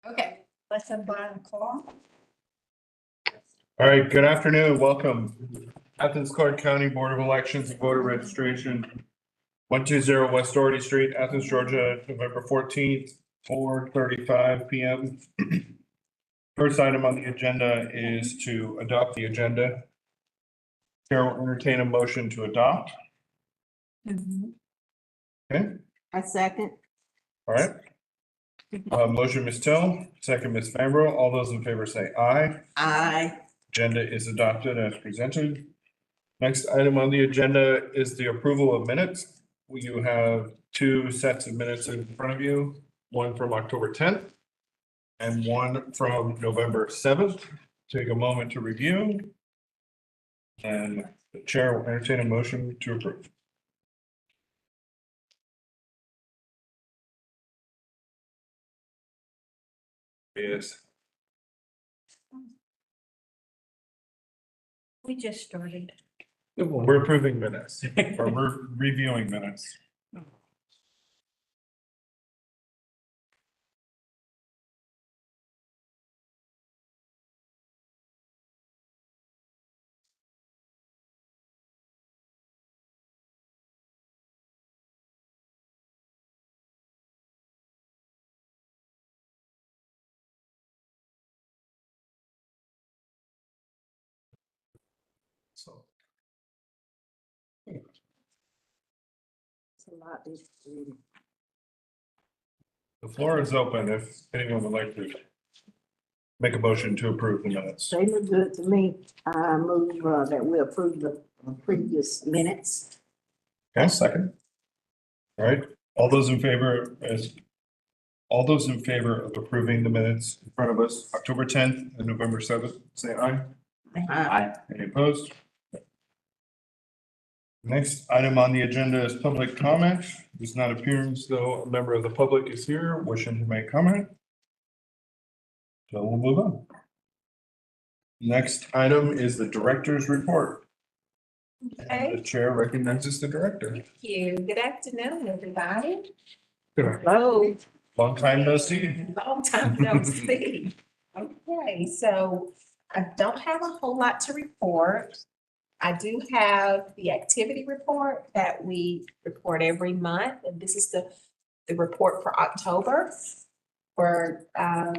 Okay, let's unblind the call. All right, good afternoon. Welcome. Athens-Clarke County Board of Elections and Voter Registration, 120 West Doherty Street, Athens, Georgia, November 14th, 4:35 PM. First item on the agenda is to adopt the agenda. Chair will entertain a motion to adopt. Okay, I second. all right. Motion, Ms. Till, second, Ms. Fambro. All those in favor say aye. Aye. Agenda is adopted as presented. Next item on the agenda is the approval of minutes. You have two sets of minutes in front of you, one from October 10th and one from November 7th. Take a moment to review. And the chair will entertain a motion to approve. Yes, We just started. we're approving minutes, or we're reviewing minutes. So It's a lot. the floor is open if anyone would like to make a motion to approve the minutes. They look good to me. I move that we approve the previous minutes. Okay, second. All right, all those in favor of approving the minutes in front of us, October 10th and November 7th, say aye. Aye. Any opposed? Next item on the agenda is public comment. Does not appear as though a member of the public is here wishing to make comment. So we'll move on. Next item is the director's report. Okay, The chair recognizes the director. thank you. Good afternoon, everybody. Hello. Long time no see. Long time no see. Okay, so I don't have a whole lot to report. I do have the activity report that we report every month, and this is the report for October. For our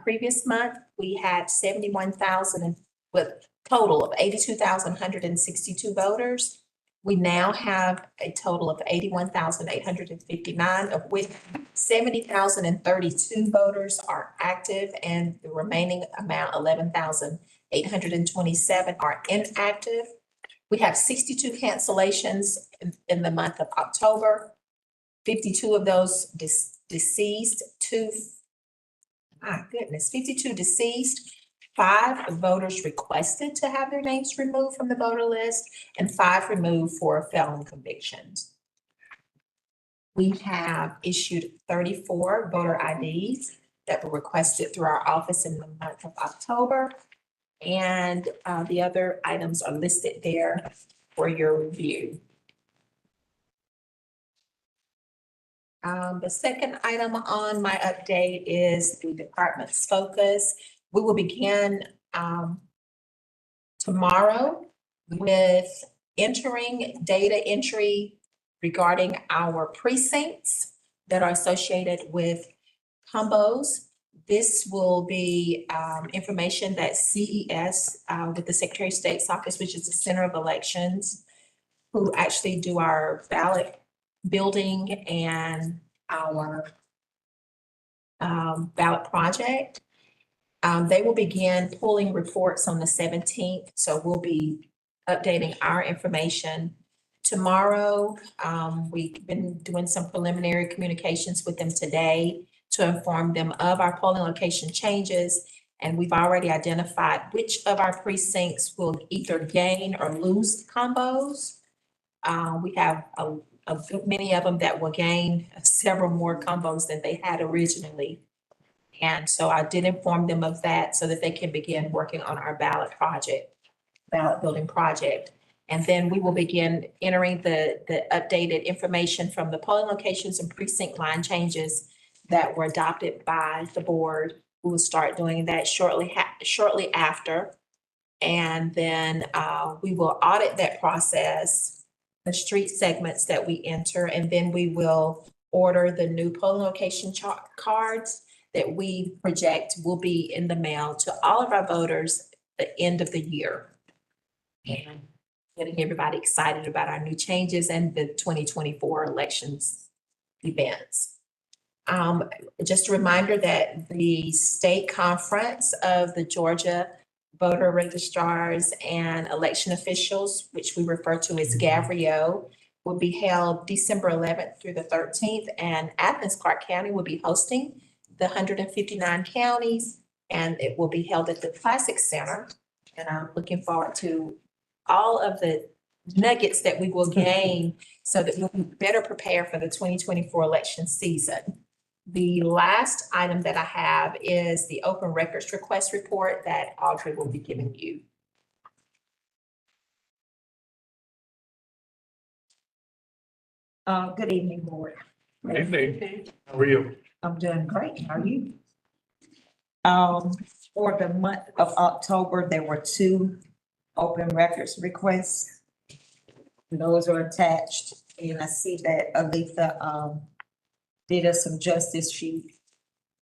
previous month, we had 71,000 with total of 82,162 voters. We now have a total of 81,859, of which 70,032 voters are active, and the remaining amount, 11,827, are inactive. We have 62 cancellations in the month of October. 52 of those deceased, 52 deceased, 5 voters requested to have their names removed from the voter list, and 5 removed for felon convictions. We have issued 34 voter IDs that were requested through our office in the month of October. And the other items are listed there for your review. The second item on my update is the department's focus. We will begin tomorrow with entering data entry regarding our precincts that are associated with combos. This will be information that CES with the Secretary of State's office, which is the Center of Elections, who actually do our ballot building and our ballot project. They will begin pulling reports on the 17th, so we'll be updating our information tomorrow. We've been doing some preliminary communications with them today to inform them of our polling location changes, and we've already identified which of our precincts will either gain or lose combos. We have many of them that will gain several more combos than they had originally. And so I did inform them of that so that they can begin working on our ballot building project. And then we will begin entering the updated information from the polling locations and precinct line changes that were adopted by the board We will start doing that shortly after. And then we will audit that process, the street segments that we enter, and then we will order the new polling location cards that we project will be in the mail to all of our voters at the end of the year. And getting everybody excited about our new changes and the 2024 elections events. Just a reminder that the state conference of the Georgia voter registrars and election officials, which we refer to as GAVREO, will be held December 11th through the 13th, and Athens-Clarke County will be hosting the 159 counties, and it will be held at the Classic Center. And I'm looking forward to all of the nuggets that we will gain so that we'll be better prepared for the 2024 election season. The last item that I have is the open records request report that Audrey will be giving you. Good evening, board. Good evening. How are you? I'm doing great. How are you? For the month of October, there were 2 open records requests. Those are attached, and I see that Aletha, did us some justice. She,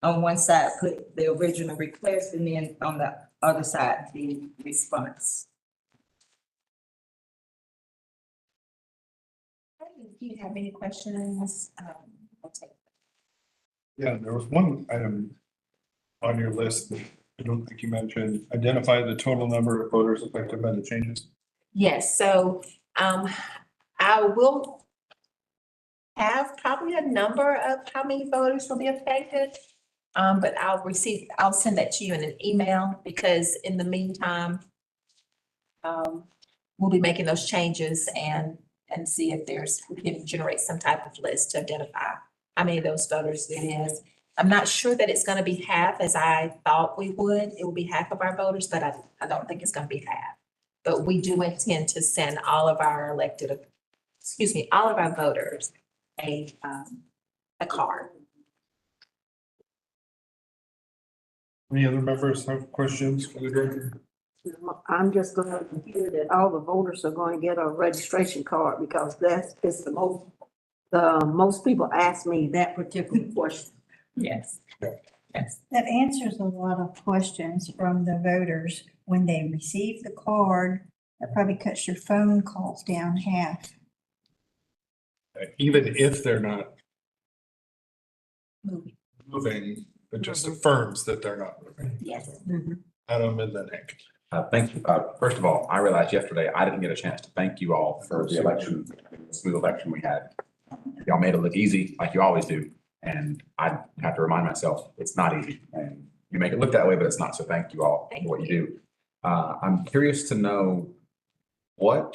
on one side, put the original request, and then on the other side, the response. If you have any questions, I'll take. Yeah, there was one item on your list that I don't think you mentioned. Identify the total number of voters affected by the changes. Yes, so I will have probably a number of how many voters will be affected. But I'll send that to you in an email, because in the meantime, we'll be making those changes and see if we can generate some type of list to identify how many of those voters it is. I'm not sure that it's gonna be half as I thought we would. It will be half of our voters, but I don't think it's gonna be half. But we do intend to send all of our all of our voters a card. Any other members have questions for the director? I'm just going to hear that all the voters are going to get a registration card, because it's the most people ask me that particular question. Yes. Yes. That answers a lot of questions from the voters when they receive the card. That probably cuts your phone calls down half. Even if they're not Moving. moving, it just affirms that they're not moving. Yes. Adam and then Hank. Thank you. First of all, I realized yesterday I didn't get a chance to thank you all for the election, the smooth election we had. Y'all made it look easy, like you always do. And I have to remind myself, it's not easy. And you make it look that way, but it's not. So thank you all for what you do. I'm curious to know when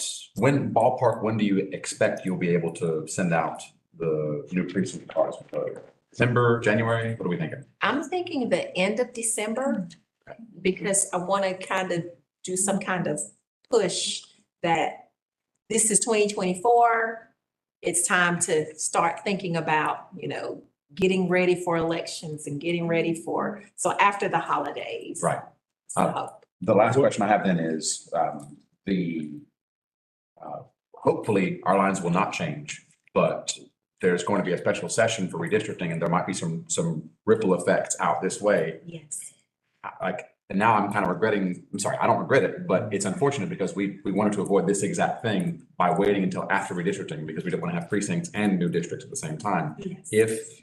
do you expect you'll be able to send out the new precinct cards? December, January? What are we thinking? I'm thinking the end of December, because I want to kind of do some kind of push that this is 2024. It's time to start thinking about, getting ready for elections and getting ready so after the holidays. Right. So, The last question I have then is hopefully our lines will not change, but there's going to be a special session for redistricting, and there might be some ripple effects out this way. yes. And now I'm kind of regretting, I'm sorry, I don't regret it, but it's unfortunate because we wanted to avoid this exact thing by waiting until after redistricting, because we didn't want to have precincts and new districts at the same time. Yes. If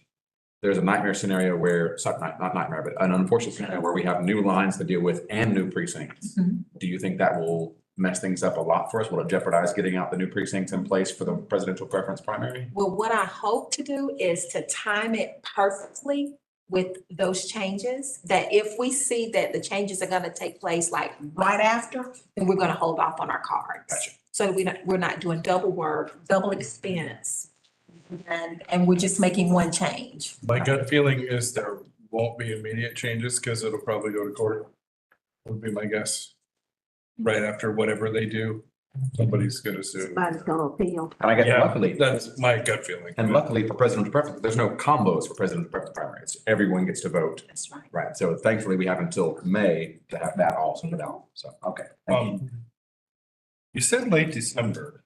there's a nightmare scenario where, sorry, not nightmare, but an unfortunate scenario where we have new lines to deal with and new precincts, do you think that will mess things up a lot for us? Will it jeopardize getting out the new precincts in place for the presidential preference primary? Well, what I hope to do is to time it perfectly with those changes, that if we see that the changes are gonna take place like right after, then we're gonna hold off on our cards. Gotcha. So we're not doing double work, double expense. And we're just making one change. My gut feeling is there won't be immediate changes because it'll probably go to court. Would be my guess. Right after whatever they do. Somebody's gonna sue. Somebody's gonna appeal. And I guess Yeah, luckily, that's my gut feeling. and luckily for president's preference, there's no combos for president's preference primaries. Everyone gets to vote. That's right. Right. So thankfully, we have until May to have that all sorted out. So, okay. Thank you. You said late December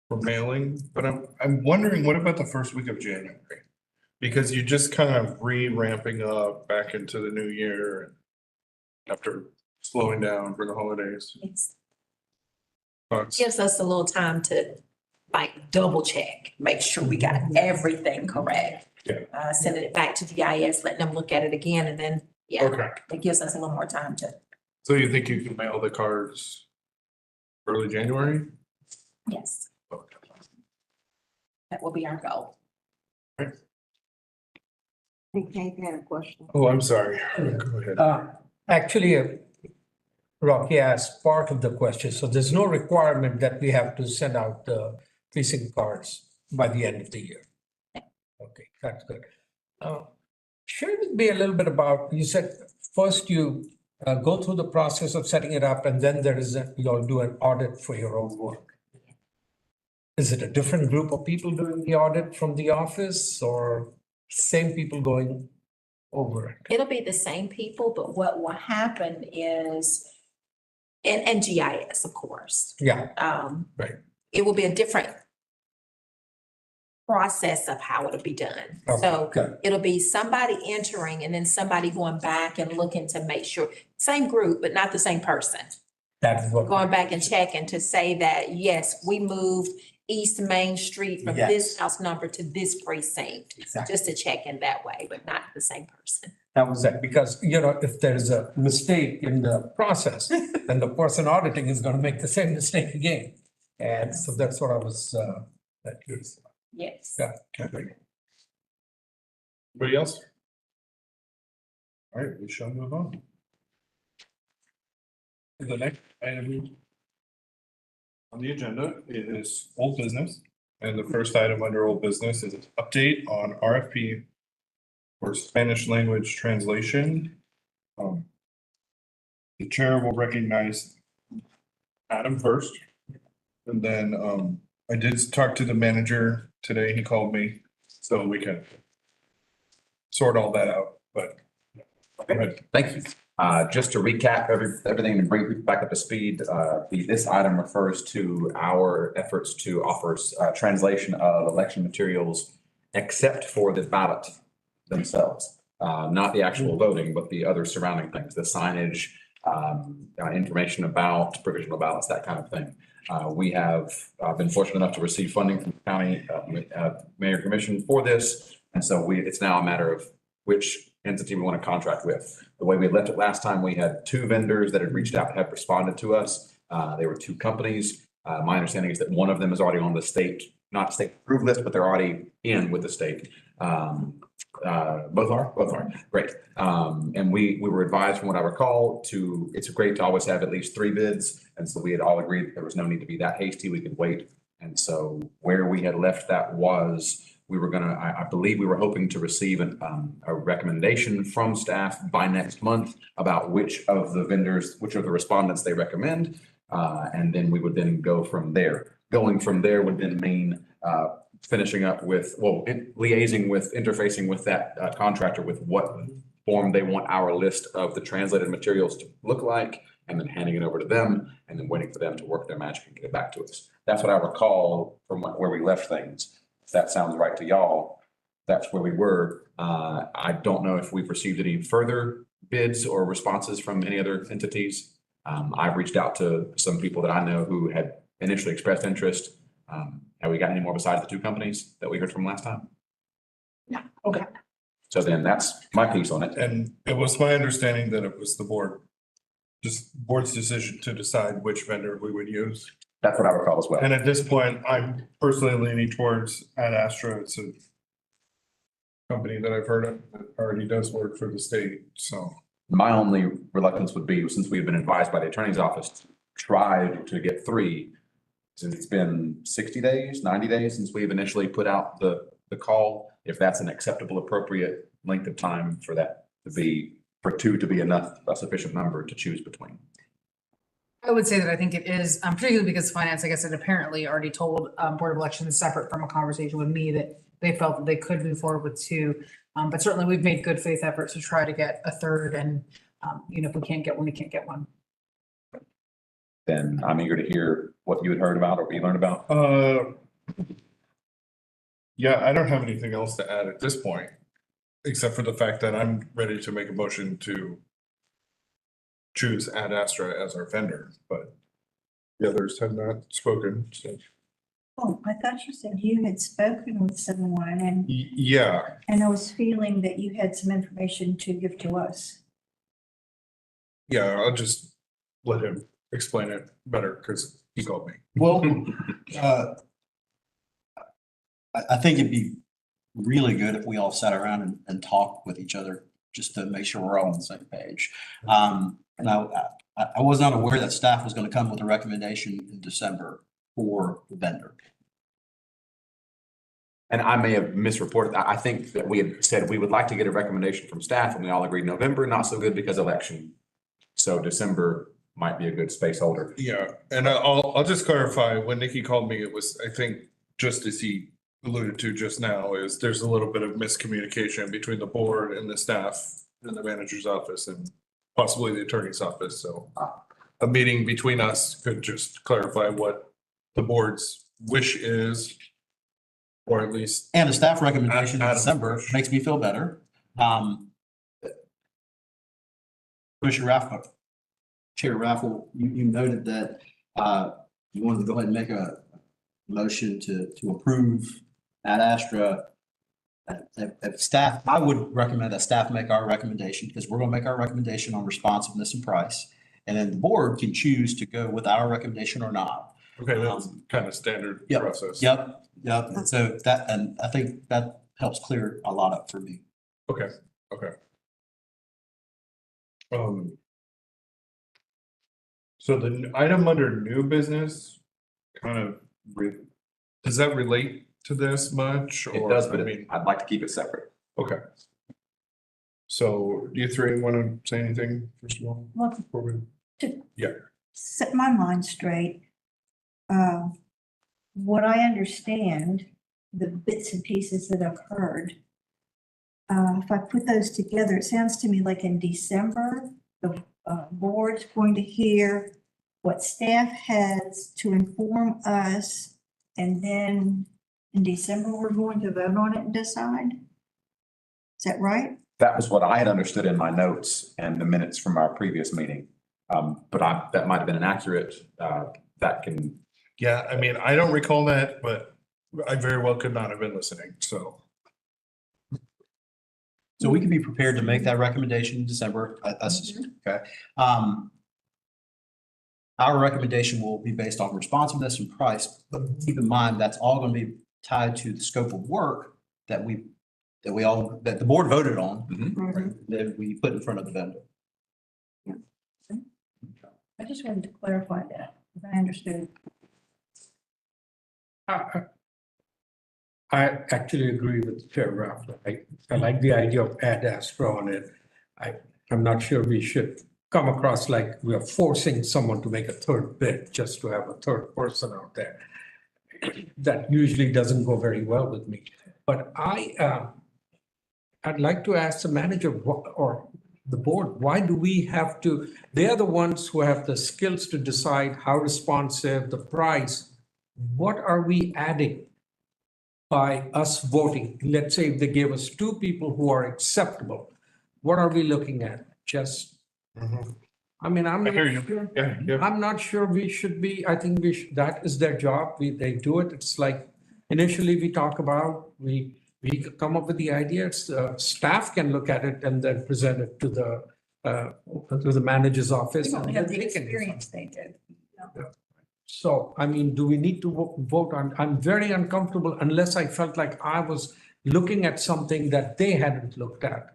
for mailing, but I'm wondering, what about the first week of January? Because you just kind of re-ramping up back into the new year after slowing down for the holidays. It's- Thoughts? Gives us a little time to like double check, make sure we got everything correct. Yeah. Sending it back to GIS, letting them look at it again, and then, yeah, Okay, it gives us a little more time to, so you think you can mail the cards early January? yes, that will be our goal. Okay, I had a question. Oh, I'm sorry. Go ahead. Actually, Rocky asked part of the question, so there's no requirement that we have to send out the precinct cards by the end of the year. Okay, that's good. Share with me a little bit about, you said first you go through the process of setting it up and then you'll do an audit for your own work. Is it a different group of people doing the audit from the office or same people going over it? It'll be the same people, but what will happen is, and GIS, of course. Yeah, Right. It will be a different process of how it'll be done. So okay. it'll be somebody entering and then somebody going back and looking to make sure, same group, but not the same person. That's what. Going back and checking to say that, yes, we moved East Main Street from Yes. this house number to this precinct. Exactly. Just to check in that way, but not the same person. That was it, because, if there is a mistake in the process, then the person auditing is gonna make the same mistake again. And so that's what I was, that curious. Yes. Yeah. Okay. Anybody else? All right, we shall move on. The next item on the agenda is old business. And the first item under old business is an update on RFP for Spanish language translation. The chair will recognize Adam first. And then I did talk to the manager today. He called me, so we can sort all that out, but go ahead. Thank you. Just to recap everything and bring people back up to speed, this item refers to our efforts to offer translation of election materials except for the ballot themselves. Not the actual voting, but the other surrounding things, the signage, information about provisional ballots, that kind of thing. We have been fortunate enough to receive funding from the county mayor commission for this. And so it's now a matter of which entity we want to contract with. The way we left it last time, we had two vendors that had reached out, have responded to us. They were two companies. My understanding is that one of them is already on the not state approved list, but they're already in with the state. Both are, great. And we were advised, from what I recall, it's great to always have at least 3 bids. And so we had all agreed that there was no need to be that hasty. We could wait. And so where we had left that was, I believe we were hoping to receive a recommendation from staff by next month about which of the respondents they recommend. And then we would then go from there. Going from there would then mean finishing up with, liaising with, interfacing with that contractor with what form they want our list of the translated materials to look like, and then handing it over to them, and then waiting for them to work their magic and get it back to us. That's what I recall from where we left things. If that sounds right to y'all, that's where we were. I don't know if we've received any further bids or responses from any other entities. I've reached out to some people that I know who had initially expressed interest. Have we got any more besides the 2 companies that we heard from last time? No. Okay. So then that's my piece on it. And it was my understanding that it was the board's decision to decide which vendor we would use. That's what I recall as well. And at this point, I'm personally leaning towards Ad Astra. It's a company that I've heard of that already does work for the state, so. My only reluctance would be, since we've been advised by the attorney's office, tried to get 3, since it's been 60 days, 90 days since we've initially put out the call, if that's an acceptable, appropriate length of time for that to be, for 2 to be enough, a sufficient number to choose between. I would say that I think it is, particularly because finance, I guess, had apparently already told Board of Elections, separate from a conversation with me, that they felt that they could move forward with two. But certainly we've made good faith efforts to try to get a third, and if we can't get one, we can't get one. Then I'm eager to hear what you had heard about or what you learned about. Yeah, I don't have anything else to add at this point, except for the fact that I'm ready to make a motion to choose Ad Astra as our vendor, but the others have not spoken, so. Oh, I thought you said you had spoken with someone Yeah, and I was feeling that you had some information to give to us. yeah, I'll just let him explain it better because he called me. Well, I think it'd be really good if we all sat around and talked with each other just to make sure we're all on the same page. Now, I was not aware that staff was going to come with a recommendation in December for the vendor. And I may have misreported. I think that we had said we would like to get a recommendation from staff, and we all agreed November, not so good because election. So December might be a good space holder. Yeah, and I'll just clarify, when Nikki called me, it was, I think, just as he alluded to just now, is there's a little bit of miscommunication between the board and the staff in the manager's office and possibly the attorney's office, so a meeting between us could just clarify what the board's wish is, or at least. And a staff recommendation in Adam's December wish. makes me feel better. Commissioner Raffle, Chair Raffle, you noted that you wanted to go ahead and make a motion to approve Ad Astra. If staff, I would recommend that staff make our recommendation, because we're going to make our recommendation on responsiveness and price. And then the board can choose to go with our recommendation or not. Okay, that's kind of standard Yep. process. Yep. And so that, and I think that helps clear a lot up for me. Okay. So the item under new business, kind of, does that relate to this much? It or, does, but I mean, I'd like to keep it separate. okay. So do you three want to say anything first of all? Well, before we- to Yeah. set my mind straight, what I understand, the bits and pieces that I've heard, if I put those together, it sounds to me like in December, the board's going to hear what staff has to inform us, and then in December, we're going to vote on it and decide? Is that right? That was what I had understood in my notes and the minutes from our previous meeting. But that might have been inaccurate. That can. Yeah, I mean, I don't recall that, but I very well could not have been listening, so. So we can be prepared to make that recommendation in December. Okay. Our recommendation will be based on responsiveness and price, but keep in mind, that's all going to be tied to the scope of work that the board voted on, that we put in front of the vendor. I just wanted to clarify that, because I understood. I actually agree with Chair Raffler. I like the idea of Ad Astra on it. I'm not sure we should come across like we are forcing someone to make a third bid just to have a third person out there. That usually doesn't go very well with me. But I'd like to ask the manager or the board, why do we have to, they are the ones who have the skills to decide how responsive, the price. What are we adding by us voting? Let's say if they gave us two people who are acceptable, what are we looking at? Just, I mean, I'm I not hear you. sure. Yeah. I'm not sure we should be, I think that is their job. They do it. It's like, initially we talk about, we come up with the ideas, staff can look at it and then present it to the manager's office. We don't and have then the they can experience they did. So, I mean, do we need to vote on, I'm very uncomfortable unless I felt like I was looking at something that they hadn't looked at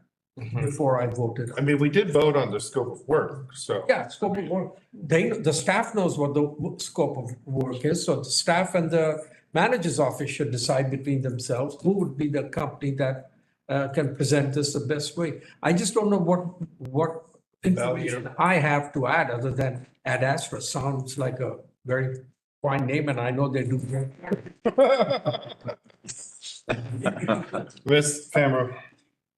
before I voted. I mean, we did vote on the scope of work, so. Yeah, scope of work. The staff knows what the scope of work is, so the staff and the manager's office should decide between themselves who would be the company that can present this the best way. I just don't know what information I have to add other than Ad Astra. Sounds like a very fine name and I know they do. Ms. Camera,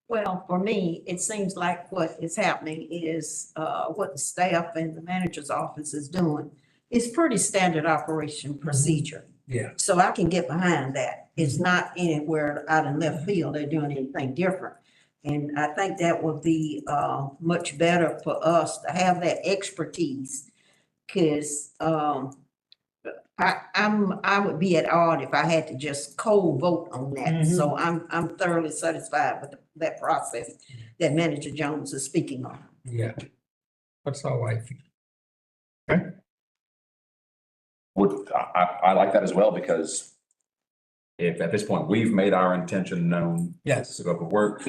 Well, for me, it seems like what is happening is, what the staff and the manager's office is doing is pretty standard operation procedure. Yeah. So I can get behind that. It's not anywhere out in left field, they're doing anything different. And I think that would be, much better for us to have that expertise. Cause, I would be at odd if I had to just cold vote on that. So I'm thoroughly satisfied with that process that Manager Jones is speaking on. Yeah. That's how I feel. I like that as well, because if at this point we've made our intention known, Yes. scope of work,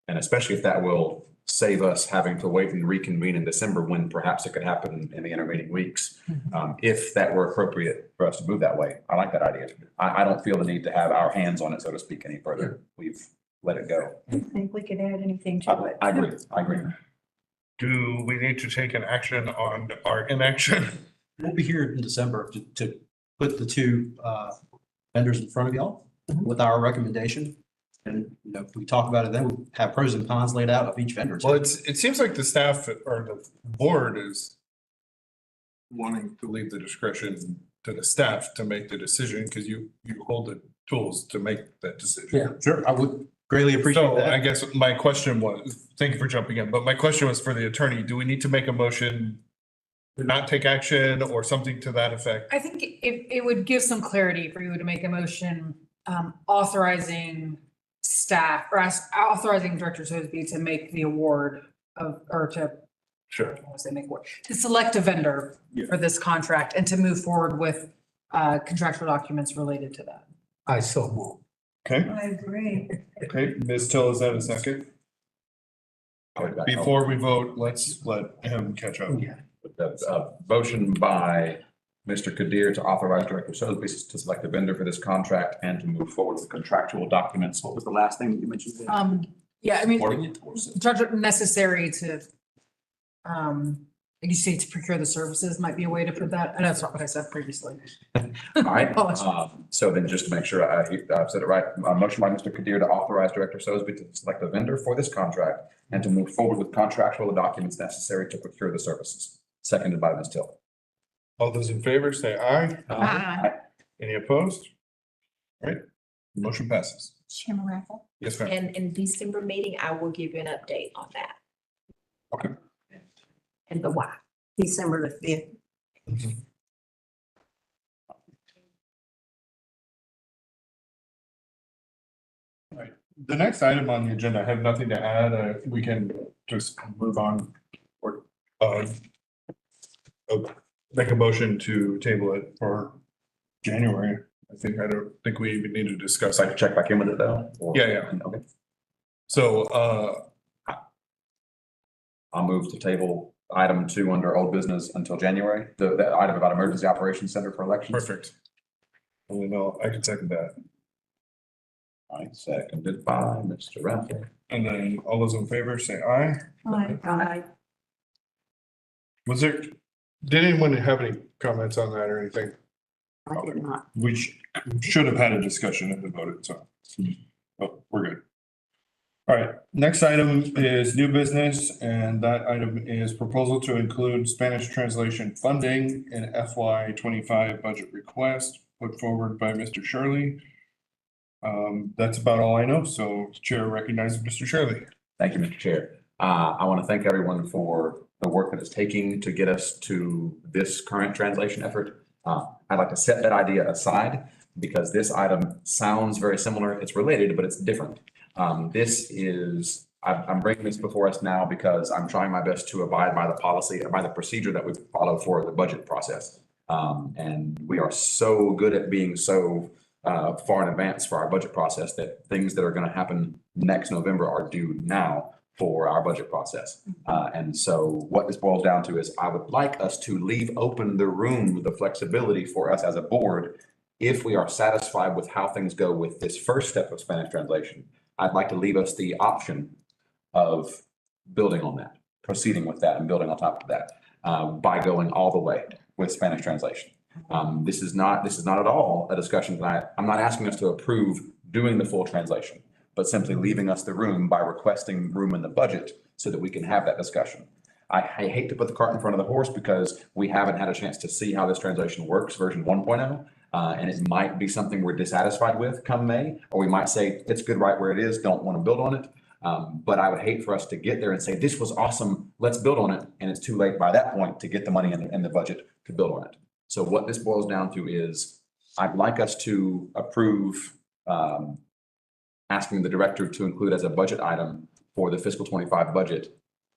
and especially if that will save us having to wait and reconvene in December when perhaps it could happen in the intervening weeks. If that were appropriate for us to move that way, I like that idea. I don't feel the need to have our hands on it, so to speak, any further. We've let it go. I don't think we could add anything to it. I agree. do we need to take an action on our inaction? We'll be here in December to put the two vendors in front of y'all with our recommendation. And, you know, we talk about it, then we have pros and cons laid out of each vendor. Well, it seems like the staff or the board is wanting to leave the discretion to the staff to make the decision because you hold the tools to make that decision. Yeah, sure. I would greatly appreciate So that. I guess my question was, thank you for jumping in, but my question was for the attorney, do we need to make a motion to not take action or something to that effect? I think it would give some clarity for you to make a motion authorizing staff or authorizing Director Sosby to make the award of, or to, Sure. I don't want to say make award, to select a vendor for this contract and to move forward with contractual documents related to that. I so move. Okay, I agree. okay, Ms. Till, is that a second? Before we vote, let's let him catch up. Yeah. The motion by Mr. Kadir to authorize Director Sosby to select a vendor for this contract and to move forward with contractual documents. What was the last thing that you mentioned? Yeah, I mean, Ordering it towards it. necessary to, like you say, to procure the services might be a way to put that. I know that's not what I said previously. All right, Apologies. so then just to make sure I've said it right, a motion by Mr. Kadir to authorize Director Sosby to select a vendor for this contract and to move forward with contractual documents necessary to procure the services. Seconded by Ms. Till. All those in favor, say aye. Aye. Any opposed? All right, motion passes. Chairman Raffle? Yes, ma'am. And in December meeting, I will give you an update on that. Okay. And the why. December the 5th. The next item on the agenda, I have nothing to add. We can just move on or make a motion to table it for January. I don't think we even need to discuss. I can check back in with it though. or- Yeah. Okay. So, I'll move to table item 2 under old business until January, the item about emergency operations center for elections. perfect. You know, I can second that. All right, seconded by Mr. Raffle. And then all those in favor say aye. Aye. Was there, did anyone have any comments on that or anything? I did not. We should have had a discussion and voted, so. Oh, we're good. All right, next item is new business, and that item is proposal to include Spanish translation funding in FY 25 budget request put forward by Mr. Shirley. That's about all I know, so Chair recognizes Mr. Shirley. Thank you, Mr. Chair. I want to thank everyone for the work that it's taking to get us to this current translation effort. I'd like to set that idea aside because this item sounds very similar. It's related, but it's different. This is, I'm bringing this before us now because I'm trying my best to abide by the policy, by the procedure that we follow for the budget process. And we are so good at being so far in advance for our budget process that things that are going to happen next November are due now for our budget process. And so what this boils down to is I would like us to leave open the room, the flexibility for us as a board. If we are satisfied with how things go with this first step of Spanish translation, I'd like to leave us the option of building on that, proceeding with that and building on top of that, by going all the way with Spanish translation. This is not at all a discussion that I'm not asking us to approve doing the full translation, but simply leaving us the room by requesting room in the budget so that we can have that discussion. I hate to put the cart in front of the horse because we haven't had a chance to see how this translation works, version 1.0. And it might be something we're dissatisfied with come May, or we might say it's good right where it is, don't want to build on it. But I would hate for us to get there and say, this was awesome, let's build on it. And it's too late by that point to get the money in the budget to build on it. So what this boils down to is I'd like us to approve asking the director to include as a budget item for the fiscal 25 budget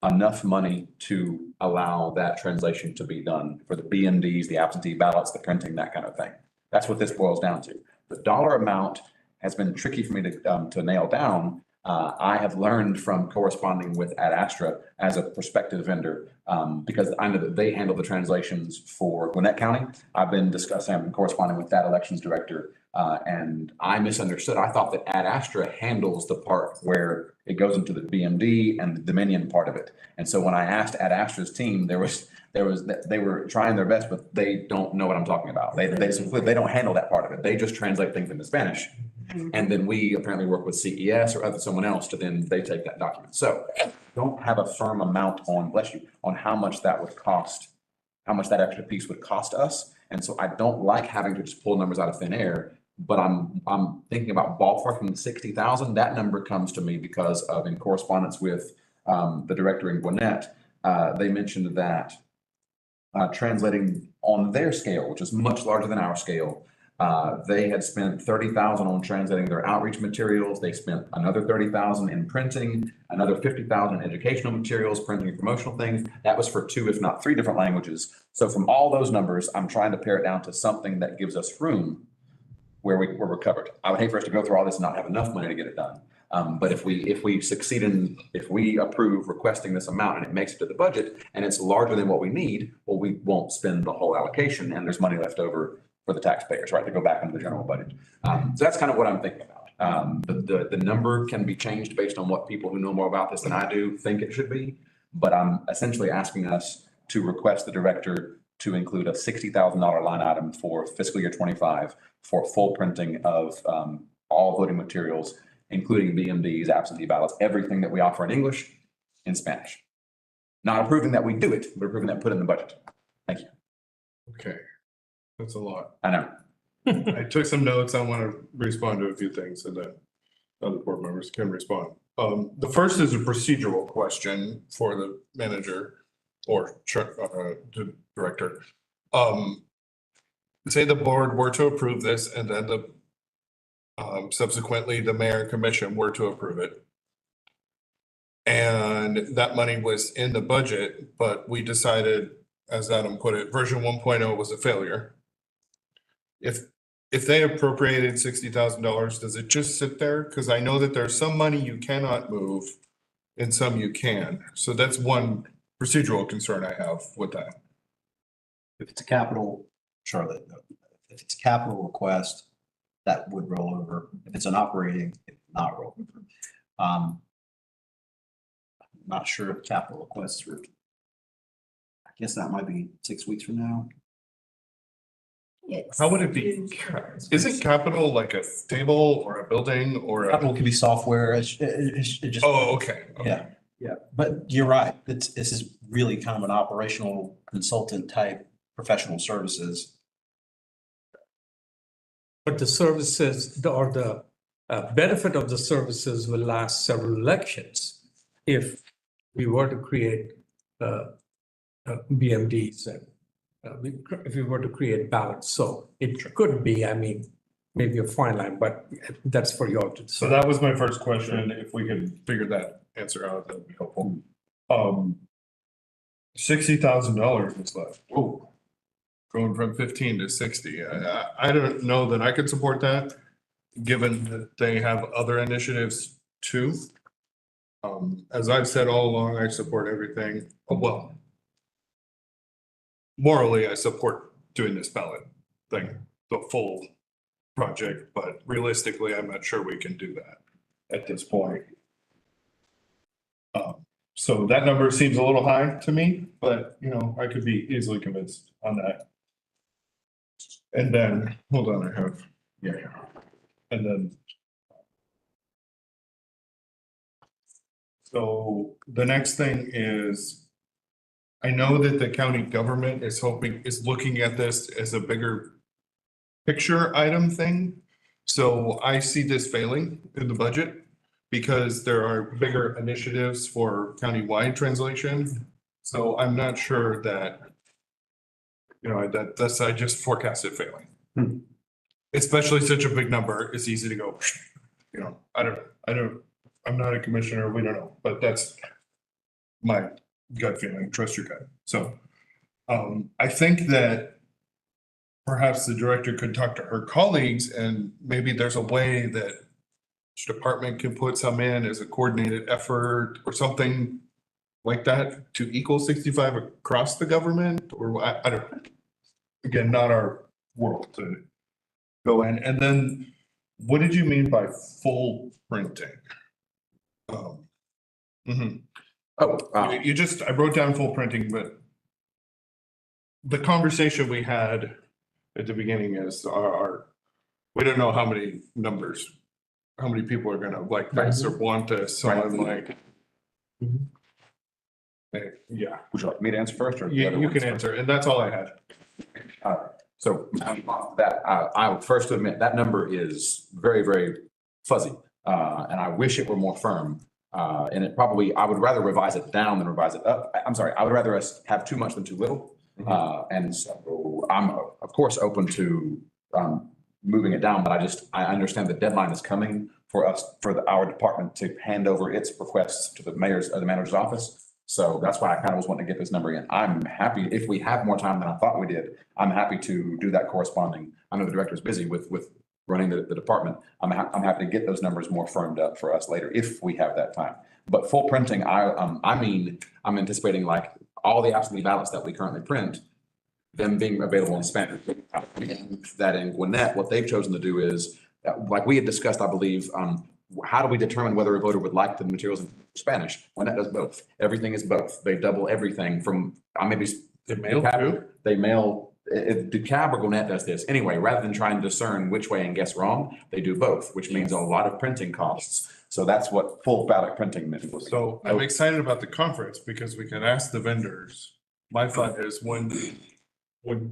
enough money to allow that translation to be done for the BMDs, the absentee ballots, the printing, that kind of thing. That's what this boils down to. The dollar amount has been tricky for me to nail down. I have learned from corresponding with Ad Astra as a prospective vendor, because I know that they handle the translations for Gwinnett County. I've been corresponding with that elections director, and I misunderstood. I thought that Ad Astra handles the part where it goes into the BMD and the Dominion part of it. And so when I asked Ad Astra's team, they were trying their best, but they don't know what I'm talking about. They don't handle that part of it. They just translate things into Spanish. And then we apparently work with CES or someone else to then they take that document. So don't have a firm amount on, bless you, on how much that would cost, how much that extra piece would cost us. And so I don't like having to just pull numbers out of thin air, but I'm thinking about ballparking 60,000. That number comes to me because of in correspondence with the director in Gwinnett, they mentioned that translating on their scale, which is much larger than our scale, they had spent 30,000 on translating their outreach materials. They spent another 30,000 in printing, another 50,000 in educational materials, printing promotional things. That was for 2, if not 3 different languages. So from all those numbers, I'm trying to pare it down to something that gives us room where we're covered. I would hate for us to go through all this and not have enough money to get it done. But if we succeed if we approve requesting this amount and it makes it to the budget and it's larger than what we need, well, we won't spend the whole allocation and there's money left over for the taxpayers, right, to go back into the general budget. So that's kind of what I'm thinking about. The number can be changed based on what people who know more about this than I do think it should be. But I'm essentially asking us to request the director to include a $60,000 line item for fiscal year 25 for full printing of all voting materials, including BMDs, absentee ballots, everything that we offer in English in Spanish. Not approving that we do it, but approving that put in the budget. Thank you. Okay, that's a lot. I know. I took some notes. I want to respond to a few things and then other board members can respond. The first is a procedural question for the manager or the director. Say the board were to approve this and then subsequently the mayor and commission were to approve it. And that money was in the budget, but we decided, as Adam put it, version 1.0 was a failure. If they appropriated $60,000, does it just sit there? Because I know that there's some money you cannot move and some you can. So that's one procedural concern I have with that. If it's a capital, Charlotte, if it's a capital request, that would roll over. If it's an operating, it would not roll over. I'm not sure if capital requests are, I guess that might be 6 weeks from now. How would it be? Isn't capital like a table or a building or a? Capital could be software. It just. Oh, okay. Yeah, yeah. But you're right. This is really kind of an operational consultant type professional services. But the services or the benefit of the services will last several elections if we were to create BMDs and if we were to create ballots. So it could be, I mean, maybe a fine line, but that's for you all to decide. So that was my first question. If we could figure that answer out, that would be helpful. $60,000 is left. Whoa. Going from 15 to 60. I don't know that I could support that, given that they have other initiatives too. As I've said all along, I support everything. Well, morally, I support doing this ballot thing, the full project, but realistically, I'm not sure we can do that at this point. So that number seems a little high to me, but you know, I could be easily convinced on that. And then, hold on, I have, yeah, and then. So the next thing is, I know that the county government is looking at this as a bigger picture item thing. So I see this failing in the budget because there are bigger initiatives for countywide translation. So I'm not sure that, you know, I just forecast it failing. Especially such a big number, it's easy to go, you know, I'm not a commissioner, we don't know, but that's my gut feeling, trust your gut. So I think that perhaps the director could talk to her colleagues and maybe there's a way that each department can put some in as a coordinated effort or something like that to equal 65 across the government, or I don't know. Again, not our world to go in. And then what did you mean by full printing? Mhm. I wrote down full printing, but the conversation we had at the beginning is we don't know how many numbers, how many people are gonna like this or want this, so I'm like. Yeah, Would you like me to answer first or? you can answer, and that's all I had. So that, I would first admit that number is very, very fuzzy. And I wish it were more firm. And it probably, I would rather revise it down than revise it up. I'm sorry, I would rather us have too much than too little. And so I'm of course open to moving it down, but I understand the deadline is coming for us, for our department to hand over its requests to the mayor's or the manager's office. So that's why I kind of was wanting to get this number in. I'm happy, if we have more time than I thought we did, I'm happy to do that corresponding. I know the director is busy with running the department. I'm happy to get those numbers more firmed up for us later if we have that time. But full printing, I'm anticipating like all the absentee ballots that we currently print, them being available in Spanish. That in Gwinnett, what they've chosen to do is, like we had discussed, I believe, how do we determine whether a voter would like the materials in Spanish? Gwinnett does both. Everything is both. They double everything from, They mail too? they mail, DeKalb or Gwinnett does this. Anyway, rather than trying to discern which way and guess wrong, they do both, which means a lot of printing costs. So that's what full ballot printing meant. So I'm excited about the conference because we can ask the vendors. My thought is when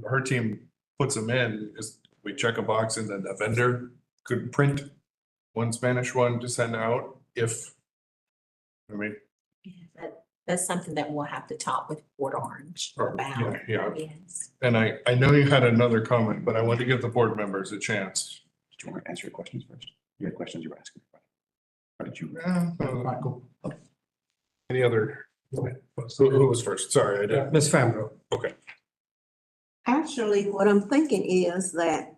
her team puts them in, is we check a box and then the vendor could print one Spanish one to send out if, I mean. That's something that we'll have to talk with Port Orange about. Yeah. Yes. And I know you had another comment, but I want to give the board members a chance. Do you want to answer your questions first? You had questions you were asking. Or did you? Cool. Any other? Who was first? Sorry, I didn't. Ms. Fambro. Okay. Actually, what I'm thinking is that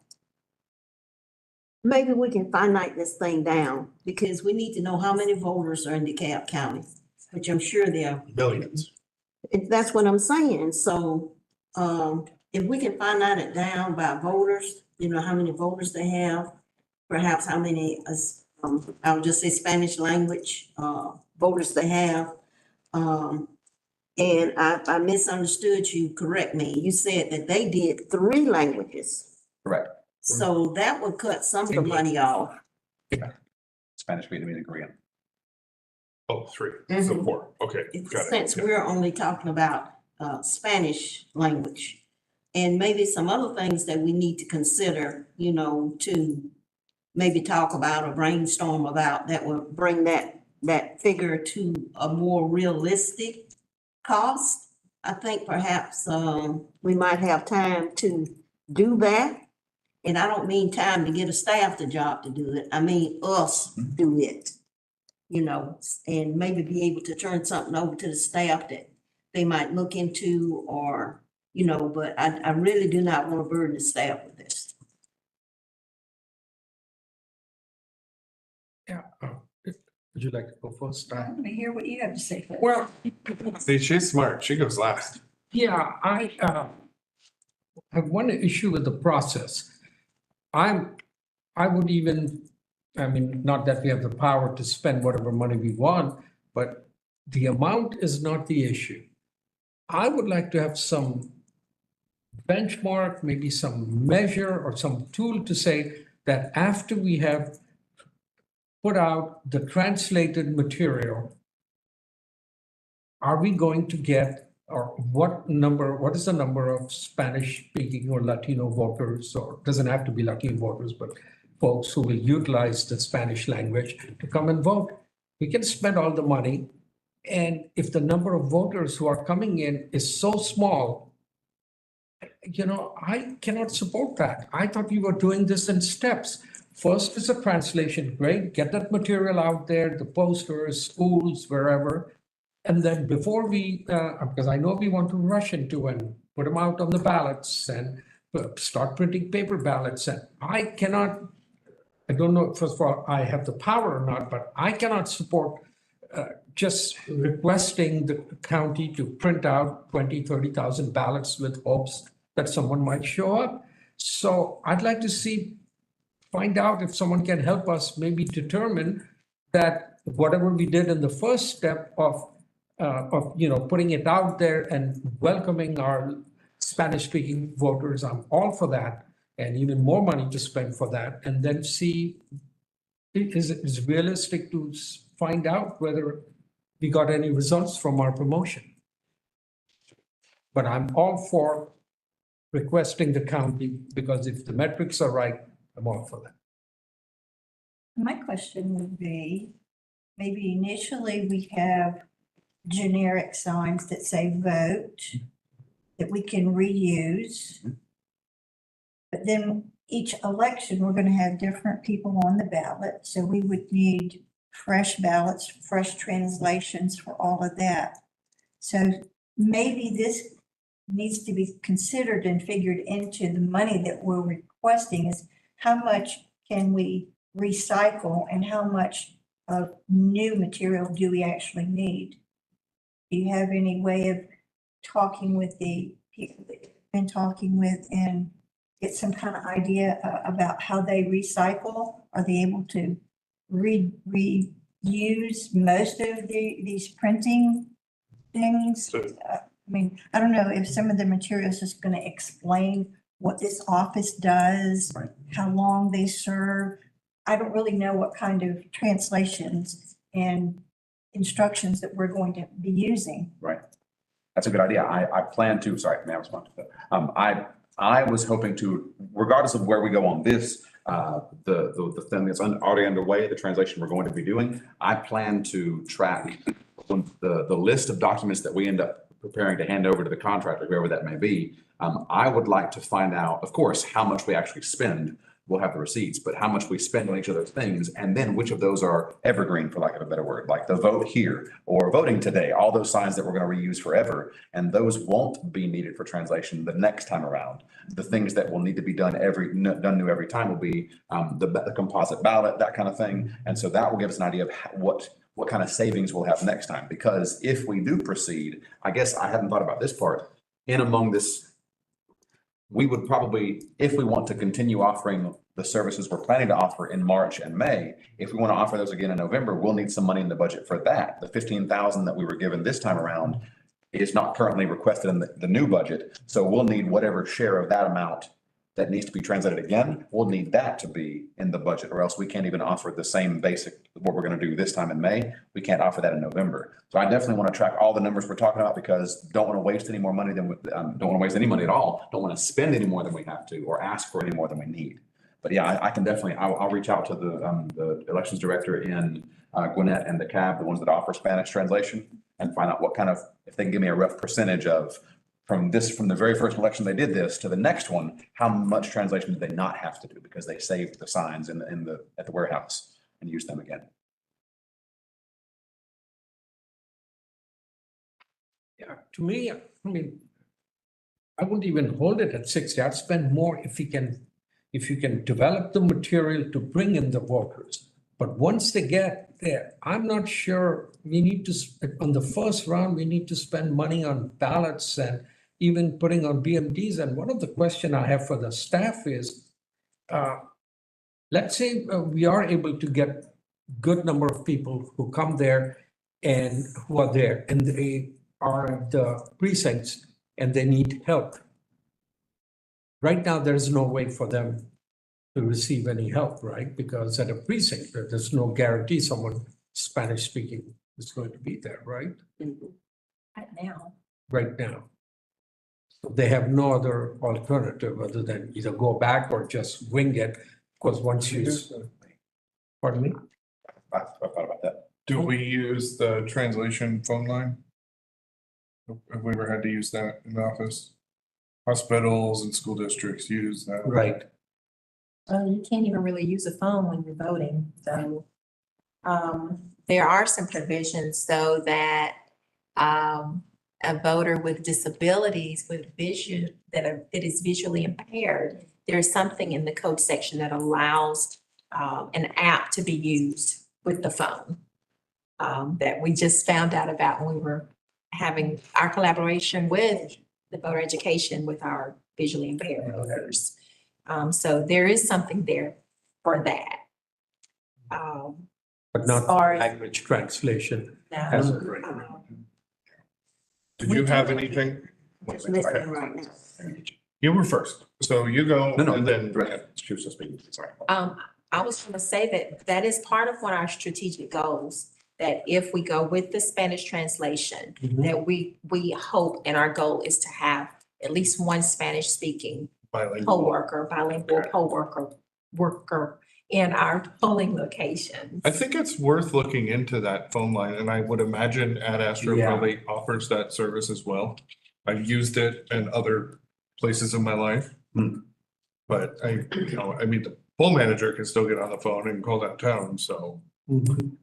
maybe we can finite this thing down because we need to know how many voters are in DeKalb County, which I'm sure there are. Millions. That's what I'm saying. So, if we can finite it down by voters, you know, how many voters they have, perhaps how many, I would just say Spanish language, voters they have. And I misunderstood you, correct me. You said that they did 3 languages. Correct. So that would cut some of the money off. Spanish, Vietnamese, and Korean. Oh, 3, so 4. Okay, got it. Since we're only talking about Spanish language. And maybe some other things that we need to consider, you know, to maybe talk about or brainstorm about that will bring that figure to a more realistic cost. I think perhaps we might have time to do that. And I don't mean time to get a staff the job to do it. I mean us do it, you know, and maybe be able to turn something over to the staff that they might look into or, you know, but I really do not want to burden the staff with this. Yeah. Would you like to go first? I want to hear what you have to say first. Well, See, she's smart. She goes last. yeah, I have one issue with the process. I would even, I mean, not that we have the power to spend whatever money we want, but the amount is not the issue. I would like to have some benchmark, maybe some measure or some tool to say that after we have put out the translated material, are we going to get, or what is the number of Spanish speaking or Latino voters, or doesn't have to be Latino voters, but folks who will utilize the Spanish language to come and vote? We can spend all the money. And if the number of voters who are coming in is so small, I cannot support that. I thought we were doing this in steps. First is a translation, great, get that material out there, the posters, schools, wherever. And then before we, because I know we want to rush into and put them out on the ballots and start printing paper ballots. And I don't know, first of all, I have the power or not, but I cannot support just requesting the county to print out 20, 30,000 ballots with hopes that someone might show up. So I'd like to find out if someone can help us maybe determine that whatever we did in the first step of putting it out there and welcoming our Spanish-speaking voters, I'm all for that, and even more money to spend for that, and then see is it realistic to find out whether we got any results from our promotion. But I'm all for requesting the county, because if the metrics are right, I'm all for that. My question would be, maybe initially we have generic signs that say vote that we can reuse. But then each election, we're going to have different people on the ballot. So we would need fresh ballots, fresh translations for all of that. So maybe this needs to be considered and figured into the money that we're requesting, is how much can we recycle and how much of new material do we actually need? Do you have any way of talking with the people that you've been talking with and get some kind of idea about how they recycle? Are they able to reuse most of these printing things? I mean, I don't know if some of the materials is going to explain what this office does, Right. how long they serve. I don't really know what kind of translations and instructions that we're going to be using. Right. That's a good idea. I plan to, sorry, may I respond to that? I was hoping to, regardless of where we go on this, the thing that's already underway, the translation we're going to be doing, I plan to track the list of documents that we end up preparing to hand over to the contractor, whoever that may be. I would like to find out, of course, how much we actually spend. We'll have the receipts, but how much we spend on each of those things, and then which of those are evergreen, for lack of a better word, like the vote here or voting today, all those signs that we're going to reuse forever, and those won't be needed for translation the next time around. The things that will need to be done new every time will be the composite ballot, that kind of thing, and so that will give us an idea of what kind of savings we'll have next time. Because if we do proceed, I guess I hadn't thought about this part, in among this, we would probably, if we want to continue offering the services we're planning to offer in March and May, if we want to offer those again in November, we'll need some money in the budget for that. The 15,000 that we were given this time around is not currently requested in the new budget. So we'll need whatever share of that amount that needs to be translated again. We'll need that to be in the budget, or else we can't even offer the same basic, what we're going to do this time in May. We can't offer that in November. So I definitely want to track all the numbers we're talking about, because don't want to waste any more money don't want to waste any money at all. Don't want to spend any more than we have to, or ask for any more than we need. But yeah, I can definitely, I'll reach out to the elections director in Gwinnett and the CAB, the ones that offer Spanish translation, and find out what kind of, if they can give me a rough percentage of from the very first election they did this to the next one, how much translation did they not have to do because they saved the signs at the warehouse and used them again. Yeah, to me, I mean, I wouldn't even hold it at 60. I'd spend more if you can develop the material to bring in the voters. But once they get there, I'm not sure we need to, on the first round, we need to spend money on ballots and even putting on BMDs. And one of the questions I have for the staff is, let's say we are able to get good number of people who come there and who are there, and they are at the precincts and they need help. Right now, there is no way for them to receive any help, right? Because at a precinct, there's no guarantee someone Spanish speaking is going to be there, right? Right now. Right now. So they have no other alternative other than either go back or just wing it, because once you, pardon me? I thought about that. Do we use the translation phone line? Have we ever had to use that in the office? Hospitals and school districts use that. Right. You can't even really use a phone when you're voting, so. There are some provisions though that, a voter with disabilities with vision that is visually impaired, there's something in the code section that allows, an app to be used with the phone. That we just found out about when we were having our collaboration with the voter education with our visually impaired voters. So there is something there for that. But not As far as- language translation. No. As of right now. Did you have anything? Listening right now. You were first, so you go No, and then. She was just speaking, sorry. I was gonna say that that is part of one of our strategic goals, that if we go with the Spanish translation, Mhm. that we hope and our goal is to have at least one Spanish speaking poll worker, bilingual poll worker in our polling locations. I think it's worth looking into that phone line, and I would imagine Ad Astra Yeah. probably offers that service as well. I've used it in other places in my life. Hmm. But I mean, the poll manager can still get on the phone and call downtown, so. Mhm.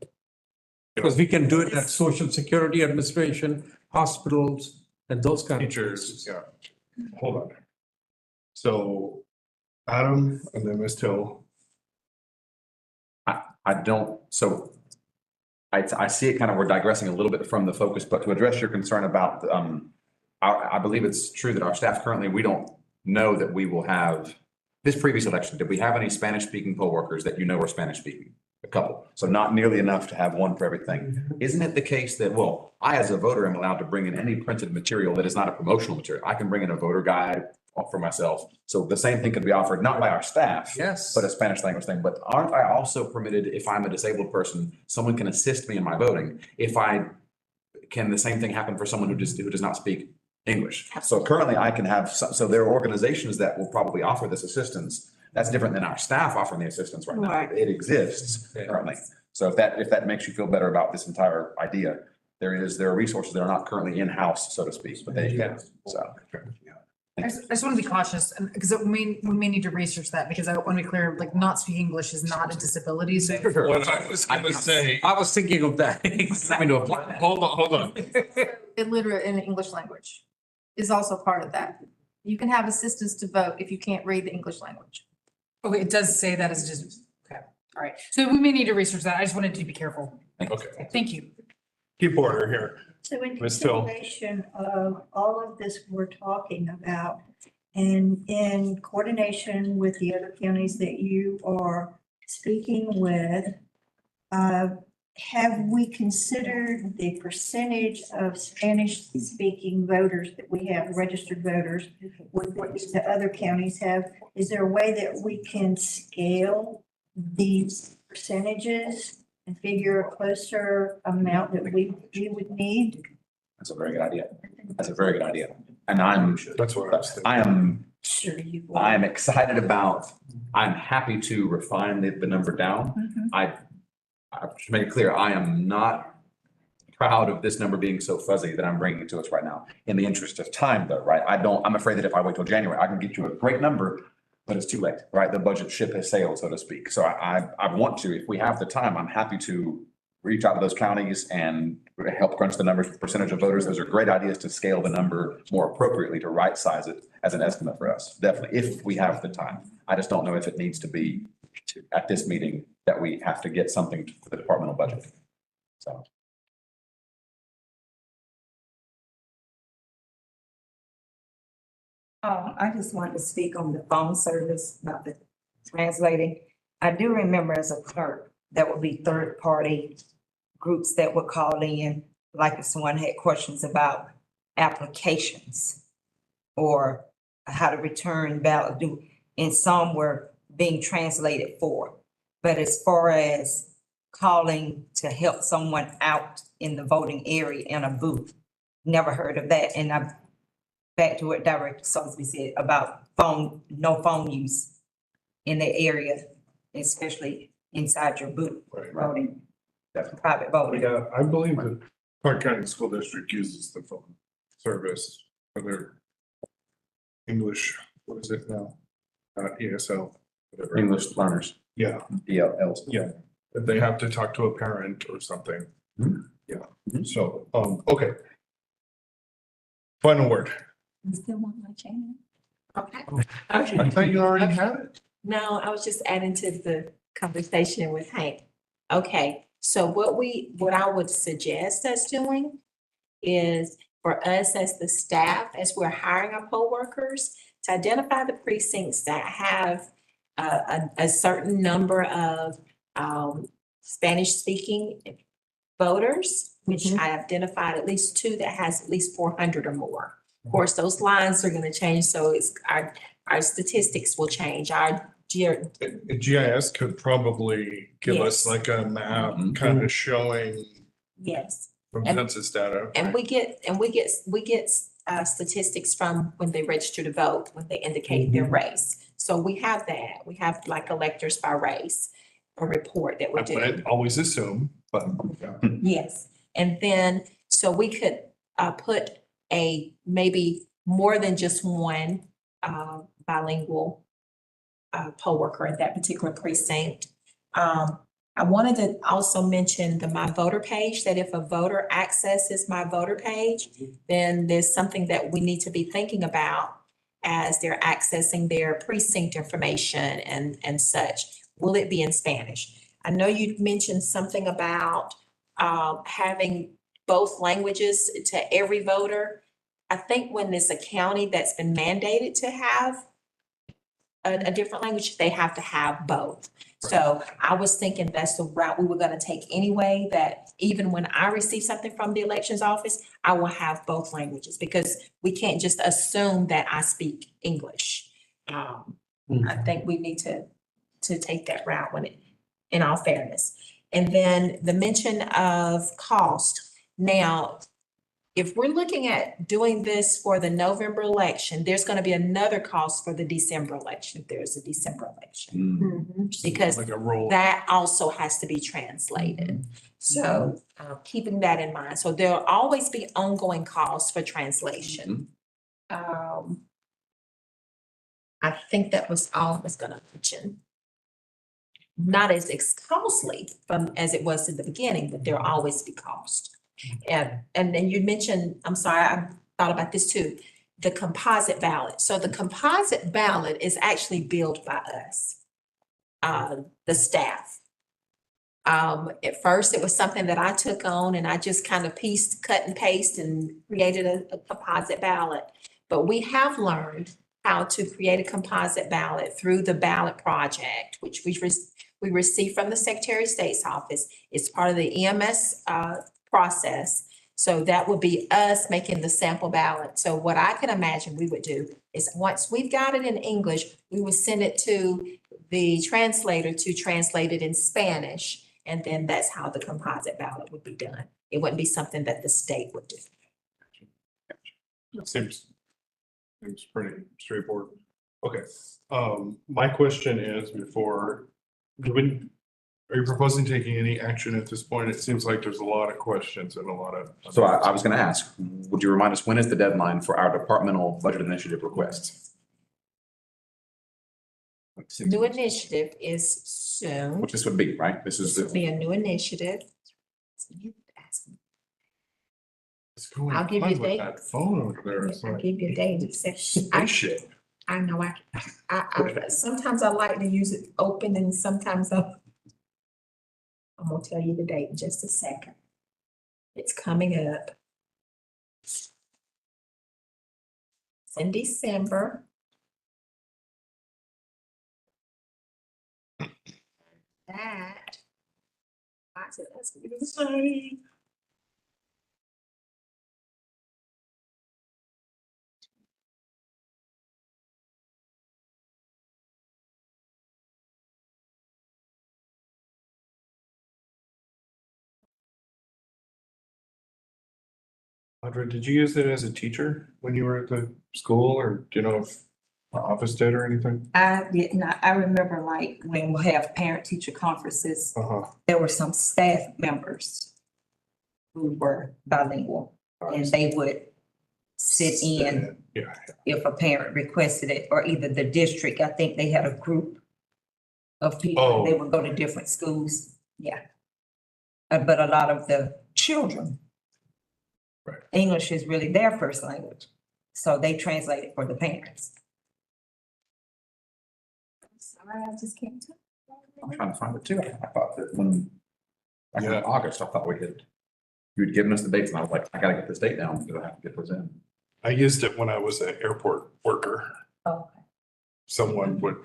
Because we can do it at Social Security Administration, hospitals, and those kind of Teachers, places. yeah. Hold on. So Adam and then Ms. Till. I don't, so I see it kind of, we're digressing a little bit from the focus, but to address your concern about, I believe it's true that our staff currently, we don't know that we will have, this previous election, did we have any Spanish-speaking poll workers that you know are Spanish-speaking? A couple, so not nearly enough to have one for everything. Isn't it the case that, well, I as a voter am allowed to bring in any printed material that is not a promotional material? I can bring in a voter guide for myself. So the same thing could be offered, not by our staff, Yes. but a Spanish language thing. But aren't I also permitted, if I'm a disabled person, someone can assist me in my voting? Can the same thing happen for someone who does not speak English? So currently I can have, so there are organizations that will probably offer this assistance. That's different than our staff offering the assistance right now. Right. It exists currently. So if that makes you feel better about this entire idea, there are resources that are not currently in-house, so to speak, but they exist. So. I just want to be cautious, and because we may need to research that, because I want to be clear, like, not speaking English is not a disability, so. What I was gonna say. I was thinking of that. Exactly. Hold on. Illiterate in the English language is also part of that. You can have assistance to vote if you can't read the English language. Okay, it does say that as just, okay, all right. So we may need to research that. I just wanted to be careful. Okay, Thank you. keep order here. So in Ms. Till. consideration of all of this we're talking about, and in coordination with the other counties that you are speaking with, have we considered the percentage of Spanish-speaking voters that we have, registered voters, with what the other counties have? Is there a way that we can scale these percentages and figure a closer amount that we would need? That's a very good idea. That's a very good idea. And I'm That's what I was thinking. Sure you will. I'm excited about, I'm happy to refine the number down. I should make it clear, I am not proud of this number being so fuzzy that I'm bringing it to us right now. In the interest of time though, right? I'm afraid that if I wait till January, I can get you a great number, but it's too late, right? The budget ship has sailed, so to speak. So I want to, if we have the time, I'm happy to reach out to those counties and help crunch the numbers, percentage of voters. Those are great ideas to scale the number more appropriately, to right size it as an estimate for us. Definitely, if we have the time. I just don't know if it needs to be at this meeting that we have to get something for the departmental budget. So. I just wanted to speak on the phone service, about the translating. I do remember as a clerk, that would be third party groups that would call in, like if someone had questions about applications or how to return ballot, and some were being translated for. But as far as calling to help someone out in the voting area in a booth, never heard of that. And I'm back to what Director Salisbury said about no phone use in the area, especially inside your booth Right. voting, Definitely. private voting. Yeah, I believe the Clark County School District uses the phone service for their English, what is it now? ESL, whatever. English learners, Yeah, ELLs. yeah, if they have to talk to a parent or something. Mhm. Yeah, Mhm. so, okay. Final word. You still want my channel? Okay. I Okay. thought you already had it. No, I was just adding to the conversation with Hank. Okay, so what I would suggest us doing is for us as the staff, as we're hiring our poll workers, to identify the precincts that have a certain number of Spanish-speaking voters, which I identified at least 2 that has at least 400 or more. Of course, those lines are gonna change, so it's our statistics will change, GIS could probably give us Yes. like a map Mhm. kind of showing yes. from And- census data. And we get statistics from when they register to vote, when they indicate their race. So we have that. We have like electors by race, a report that we I do. wouldn't always assume, but yeah. Yes, and then, so we could put maybe more than just one bilingual poll worker at that particular precinct. I wanted to also mention the My Voter page, that if a voter accesses My Voter page, then there's something that we need to be thinking about as they're accessing their precinct information and such. Will it be in Spanish? I know you mentioned something about having both languages to every voter. I think when there's a county that's been mandated to have a different language, they have to have both. So I was thinking that's the route we were gonna take anyway, that even when I receive something from the elections office, I will have both languages, because we can't just assume that I speak English. I think we need to take that route in all fairness. And then the mention of cost. Now, if we're looking at doing this for the November election, there's gonna be another cost for the December election, if there's a December election. Mm. Because Like a roll. that also has to be translated. So keeping that in mind. So there'll always be ongoing costs for translation. I think that was all I was gonna mention. Not as costly as it was in the beginning, but there'll always be cost. And then you mentioned, I'm sorry, I thought about this too, the composite ballot. So the composite ballot is actually built by us, the staff. At first, it was something that I took on and I just kind of cut and paste and created a composite ballot. But we have learned how to create a composite ballot through the ballot project, which we received from the Secretary of State's office. It's part of the EMS process. So that would be us making the sample ballot. So what I can imagine we would do is once we've got it in English, we would send it to the translator to translate it in Spanish. And then that's how the composite ballot would be done. It wouldn't be something that the state would do. Seems pretty straightforward. Okay, my question is are you proposing taking any action at this point? It seems like there's a lot of questions and a lot of. So I was gonna ask, would you remind us, when is the deadline for our departmental budget initiative requests? New initiative is soon. Which this would be, right? This is This would the, be a new initiative. It's going I'll give you a fun with date. that phone over there. It's I'll like give you a date. I spaceship. know, sometimes I like to use it open and sometimes I'm gonna tell you the date in just a second. It's coming up. It's in December. That, to ask you to say. Audra, did you use it as a teacher when you were at the school, or do you know if the office did or anything? I did not, I remember like when we have parent-teacher conferences, Uh-huh. there were some staff members who were bilingual, and they would sit in Yeah. if a parent requested it, or either the district, I think they had a group of people, they would go to different schools, yeah. But a lot of the children, Right. English is really their first language, so they translate it for the parents. Sorry, I just came to. I'm trying to find it too. I thought that when, back in Yeah. August, I thought you'd given us the dates and I was like, I gotta get this date down because I have to get those in. I used it when I was an airport worker. Okay. Someone would,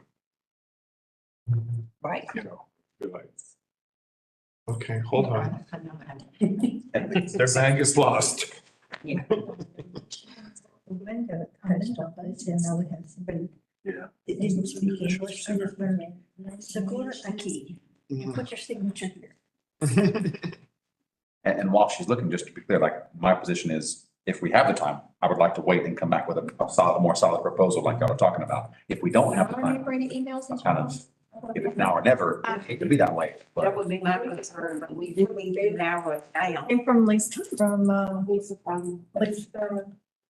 Right. you know, be like, okay, hold on, their bag is lost. Yeah. Linda touched on this, and I would have somebody. Yeah. That didn't speak English, I was learning. Segura aquí, Mhm. put your signature here. And while she's looking, just to be clear, like my position is, if we have the time, I would like to wait and come back with a more solid proposal like y'all are talking about. If we don't have the time, Bring the emails. I'm kind of, if it's now or never, it could be that way. That But would be my concern, but we do need to narrow it down. And from Lisa, from, Lisa from.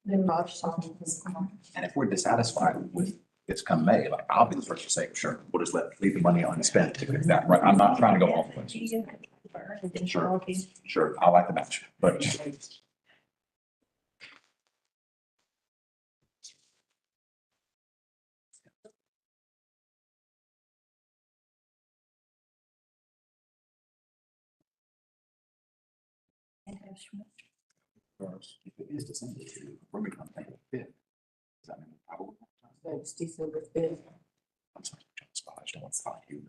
and if we're dissatisfied with it's come May, like I'll be the first to say, sure, we'll just leave the money unspent. If it's that, right? I'm not trying to go off. Sure, I like the match, but if it is December two, we're going to think of it. Does that mean I will? It's December 5th. I'm sorry, I just don't want to spot you.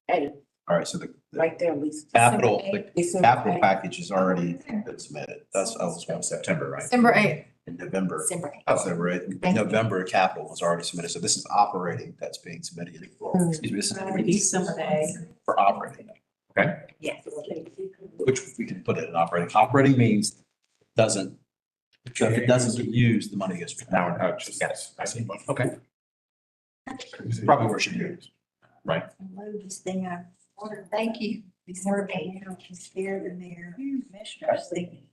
Hey, All right, so the right there, Lisa. Capital, December the 8th. capital package has already been submitted. That's, I was going to say, September, right? December 8th. in November. December 8th. Oh, so right, in November, capital was already submitted. So this is operating that's being submitted. Excuse me, this is December 8th. for operating, Okay, Yes. which we can put it in operating. Operating means doesn't, so if it doesn't get used, the money goes. now, just, yes, I see. Okay. Probably where it should be. Right. Load this thing up. Thank you. December 8th, I'm scared in there. Commissioners thinking,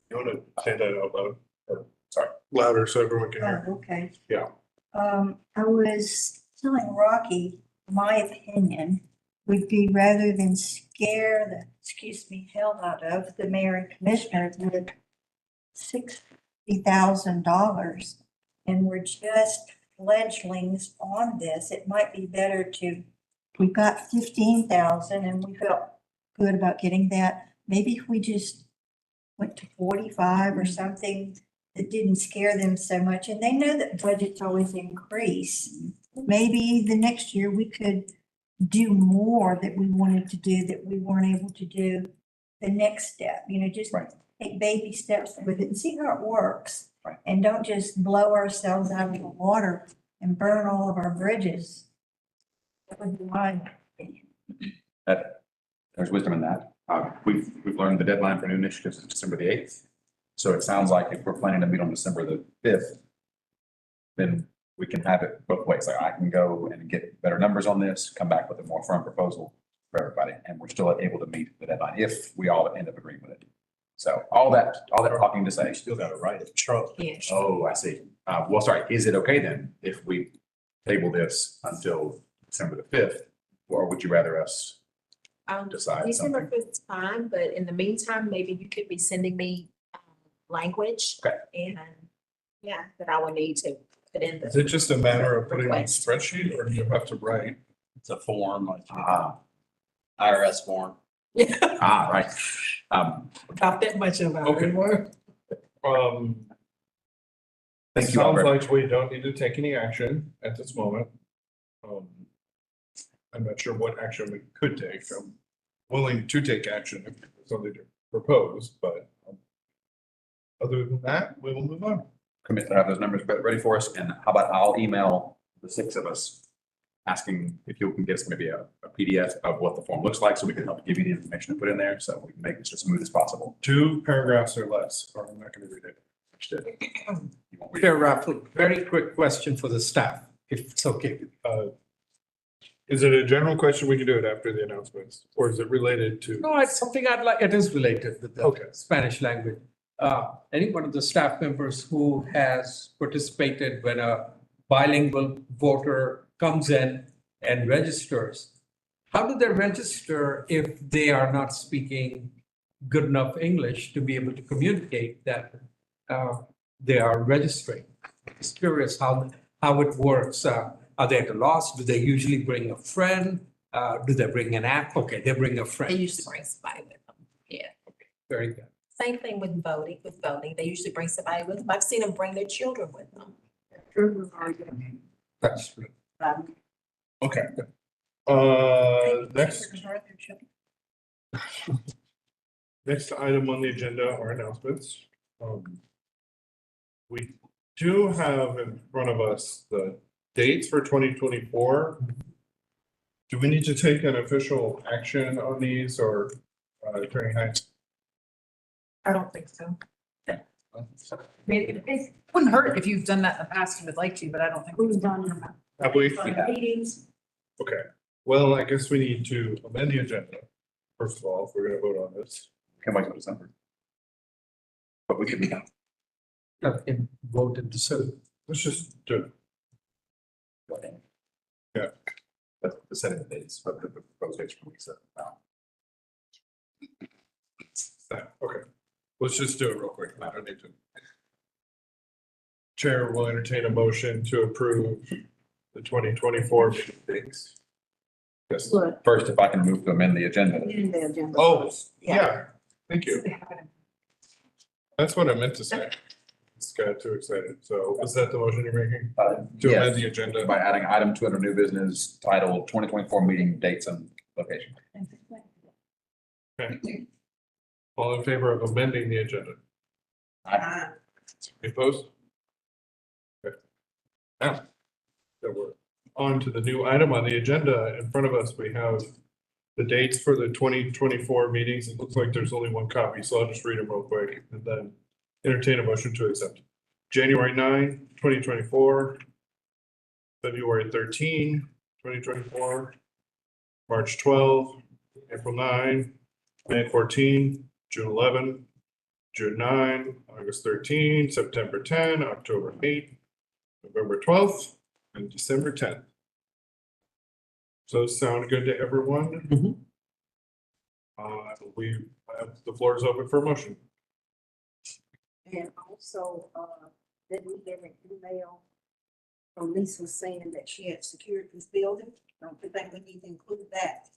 You want to say that out loud, or, sorry, louder so everyone can hear? oh, okay. Yeah. I was telling Rocky, my opinion would be rather than scare the, excuse me, hell out of the mayor and commissioners with $60,000. And we're just fledglings on this. It might be better to, we've got 15,000 and we felt good about getting that. Maybe if we just went to 45 or something that didn't scare them so much, and they know that budgets always increase. Maybe the next year we could do more that we wanted to do that we weren't able to do the next step, just Right. take baby steps with it and see how it works. Right. And don't just blow ourselves out of the water and burn all of our bridges. That would be my opinion. There's wisdom in that. We've learned the deadline for new initiatives is December the 8th. So it sounds like if we're planning to meet on December the 5th, then we can have it both ways. Like I can go and get better numbers on this, come back with a more firm proposal for everybody, and we're still able to meet the deadline if we all end up agreeing with it. So all that talking to say, Still got to write it. Charlie. Yes. oh, I see. Well, sorry, is it okay then if we table this until December the 5th? Or would you rather us decide December something? 5th is fine, but in the meantime, maybe you could be sending me language. Okay. And, yeah, that I will need to put in Is the. it just a matter of putting it on a Request. spreadsheet, or do you have to write? It's a form, like Ah, IRS form. right. Not that much about Okay. it. Thank you all Sounds very like we don't need to take any action at this moment. I'm not sure what action we could take. willing to take action if there's something to propose, but other than that, we will move on. Commit to have those numbers ready for us, and how about I'll email the six of us asking if you can get us maybe a PDF of what the form looks like, so we can help give you the information to put in there, so we can make this as smooth as possible. 2 paragraphs or less, or I'm not gonna read it. Understood? You won't read it. Chair Raffle, very quick question for the staff, if it's okay. Is it a general question? We can do it after the announcements, or is it related to? No, it's something I'd like, it is related with the Okay. Spanish language. Any one of the staff members who has participated when a bilingual voter comes in and registers, how do they register if they are not speaking good enough English to be able to communicate that they are registering? Just curious how it works. Are they at a loss? Do they usually bring a friend? Do they bring an app? Okay, they bring a They friend. usually bring somebody with them. Yeah. Very good. Same thing with voting, they usually bring somebody with them. I've seen them bring their children with them. That's true. Okay. Next item on the agenda are announcements. We do have in front of us the dates for 2024. Do we need to take an official action on these, or Attorney Hines? I don't think so. I mean, it wouldn't hurt if you've done that in the past and would like to, but I don't think. We've done Have we? meetings. Okay, well, I guess we need to amend the agenda. First of all, if we're gonna vote on this. Can't wait till December. But we can be done. In vote in December. Let's just do Yeah. That's the setting the dates, but the proposed dates for weeks. that. Okay, let's just do it real quick. I don't need to. Chair will entertain a motion to approve the 2024 meeting dates. Yes. What? First, if I can move to amend the agenda. In the agenda. Oh, yeah, thank you. That's what I meant to say. Just got too excited. So is that the motion you're making? To amend Yes, the agenda? by adding item 2 under new business titled 2024 meeting dates and location. Okay. All in favor of amending the agenda? Uh, Any opposed? Okay. Now, that we're on to the new item on the agenda. In front of us, we have the dates for the 2024 meetings. It looks like there's only one copy, so I'll just read them real quick and then entertain a motion to accept. January 9, 2024, February 13, 2024, March 12, April 9, May 14, June 11, June 9, August 13, September 10, October 8, November 12th, and December 10th. So sound good to everyone? Mhm. We have, the floor is open for motion. And also, then we get an email from Lisa saying that she had secured this building. Don't you think we need to include that?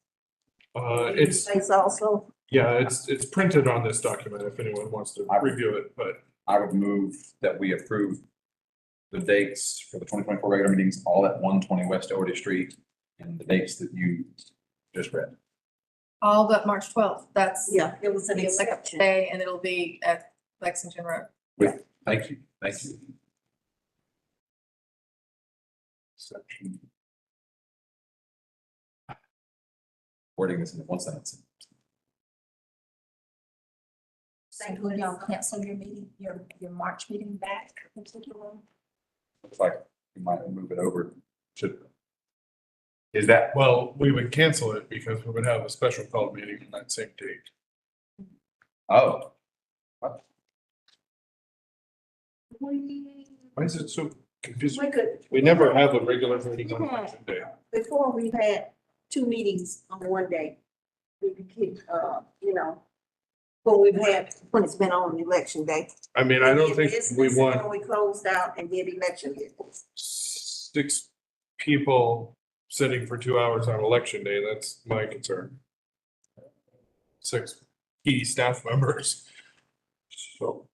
It's, Place also. yeah, it's printed on this document if anyone wants to review it, but I would move that we approve the dates for the 2024 regular meetings, all at 120 West Doherty Street, and the dates that you just read. All but March 12th. That's Yeah, it was an the election exception. day, and it'll be at Lexington Road. Thank you, thank you. Section. Wording this in one sentence. So will y'all cancel your meeting, your March meeting back particularly? Looks like you might move it over. Should. Is that, well, we would cancel it because we would have a special call meeting on that same date. oh, Why is it so confusing? We could, We never have a regular meeting on election day. before we've had 2 meetings on one day. We could keep, when we've had, when it's been on election day. I mean, I don't think This we is want when we closed out and did election day. 6 people sitting for 2 hours on election day. That's my concern. 6 key staff members. So.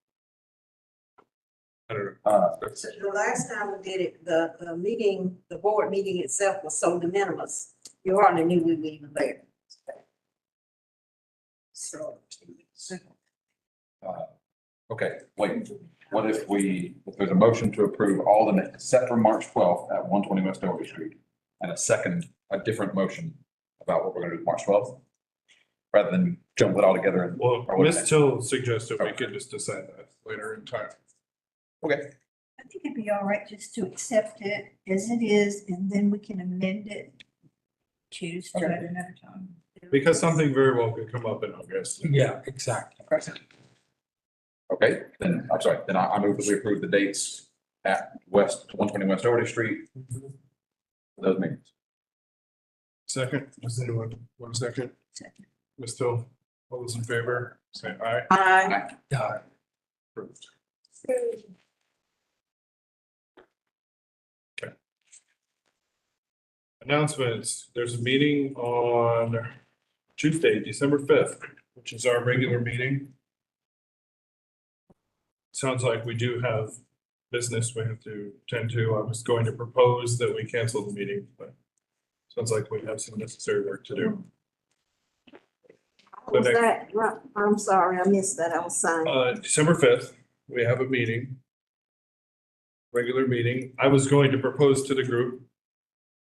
I don't know. That's- The last time we did it, the meeting, the board meeting itself was so de minimis. You hardly knew we were even there. Okay, wait, what if there's a motion to approve all the minutes except for March 12th at 120 West Doherty Street, and a different motion about what we're gonna do with March 12th? Rather than jump it all together and. Well, or what Ms. next? Till suggested we could just decide that later in time. Okay, I think it'd be all right just to accept it as it is, and then we can amend it. Choose to at another time. Because something very well could come up in August. Yeah, exactly. okay, then, I'm sorry, then I move that we approve the dates at 120 West Doherty Street. For those meetings. Second, does anyone, 1 second? Second. Ms. Till, all those in favor, say aye. Aye. Yeah. Approved. Announcements, there's a meeting on Tuesday, December 5th, which is our regular meeting. Sounds like we do have business we have to tend to. I was going to propose that we cancel the meeting, but sounds like we have some necessary work to do. What was that? Right, I'm sorry, I missed that. I was signing. December 5th, we have a meeting. Regular meeting. I was going to propose to the group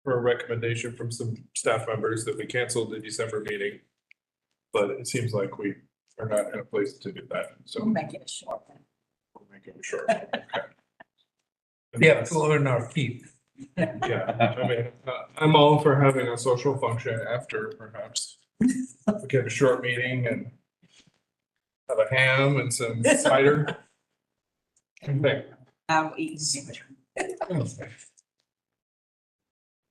for a recommendation from some staff members that we cancel the December meeting. But it seems like we are not in a place to do that, so We'll make it a short one. we'll make it short. Okay. We have to earn our keep. Yeah, I mean, I'm all for having a social function after perhaps. We get a short meeting and have a ham and some cider. Okay. I'll eat.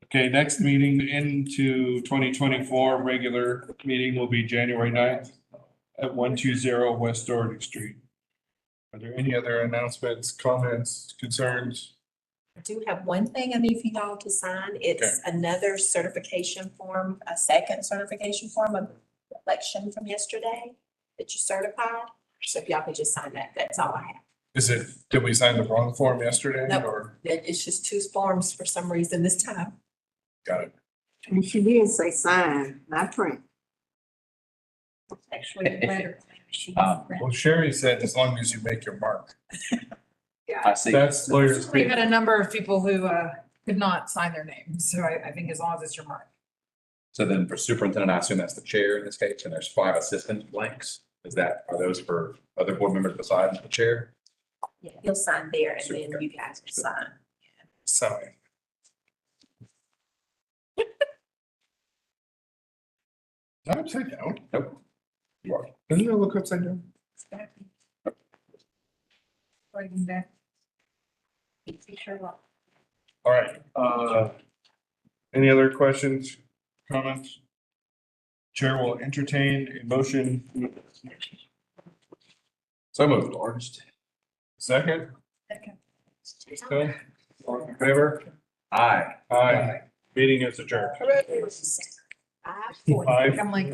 Okay, next meeting into 2024, regular meeting will be January 9th at 120 West Doherty Street. Are there any other announcements, comments, concerns? I do have one thing I need for y'all to sign. It's another certification form, a second certification form of election from yesterday that you certified. So if y'all could just sign that, that's all I have. Did we sign the wrong form yesterday Nope. or? It's just two forms for some reason this time. Got it. And she did say sign, not print. Actually, the letter. Well, Sherry said as long as you make your mark. I see. That's lawyers. We had a number of people who could not sign their names, so I think as long as it's your mark. So then for superintendent, I assume that's the chair in this case, and there's 5 assistant blanks. Are those for other board members besides the chair? Yeah, he'll sign there and then you guys will sign. Sign. Not upside down. Nope. You are. Doesn't it look upside down? All right, any other questions, comments? Chair will entertain a motion. So moved, Lawrence. Second? Second. Okay. All in favor? Aye. Aye. Meeting is adjourned. 5:40. Five. I'm like.